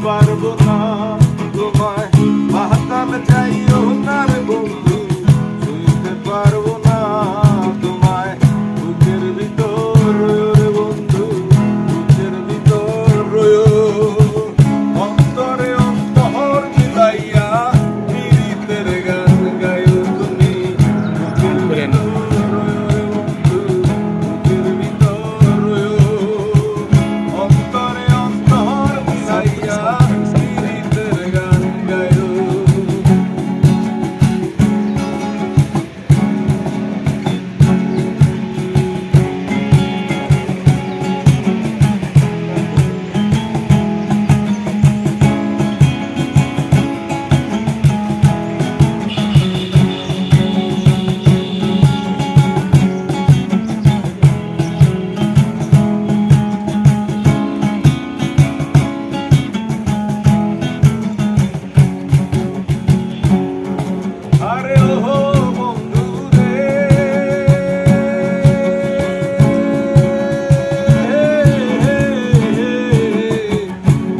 পারবো না তোমায়, মাতাল যাইও না রে বন্ধু, ছুঁইতে পারবো না তোমায়। বুকের ভিতর রয়ো রে বন্ধু, বুকের ভিতর রয়ো, অন্তরে অন্তর মিলাইয়া পীড়িতের গান গায়ো তুমি। বুকের ভিতর রয়ো রে বন্ধু, বুকের ভিতর রয়ো, অন্তরে অন্তর মিলাইয়া পীড়িতের গান গায়ো। আরে ওহো বন্ধু রে,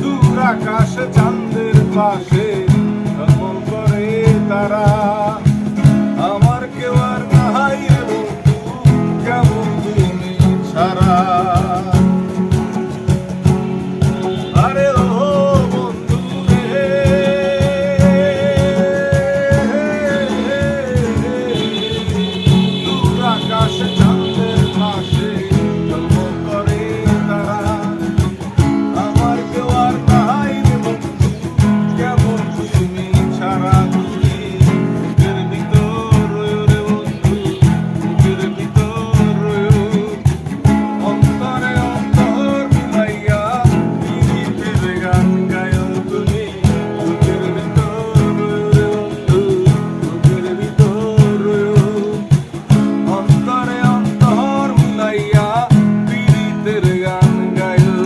দূর আকাশে চাঁদের পাশে ঝলমল করে তারা, আমার কেউ আর নাই রে বন্ধু, কেমন তুমি ছাড়া। আরে ওহো বন্ধু রে, দূর আকাশে চাঁদের পাশে ঝলমল করে তারা, আমার কেউ আর নাই রে বন্ধু, কেমন তুমি ছাড়া। তুমি বুকের ভিতর রয়ো রে বন্ধু, বুকের ভিতর রয়ো, অন্তরে অন্তর মিলাইয়া পীড়িতের গান গায়ো তুমি। বুকের ভিতর রয়ো রে বন্ধু, বুকের ভিতর রয়ো, অন্তরে অন্তর মিলাইয়া পীড়িতের গান গায়ো।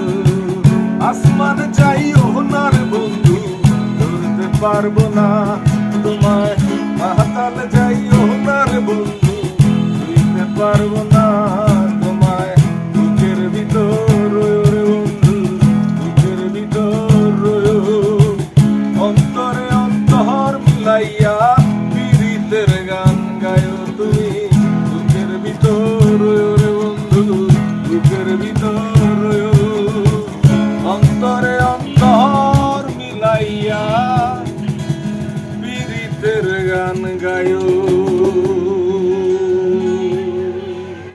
আসমান চাইও না রে বন্ধু, ধরতে পারবো না তোমায়, মাতাল যাইও না রে বন্ধু, ছুঁইতে পারবো না তোমায়। বুকের ভিতর রয়ো রে বন্ধু, বুকের ভিতর রয়ো, অন্তরে অন্তর মিলাইয়া পীড়িতের গান গায়ো তুমি। বুকের ভিতর রয়ো রে বন্ধু, বুকের ভিতর রয়ো, অন্তরে অন্তর মিলাইয়া পীড়িতের গান গায়ো।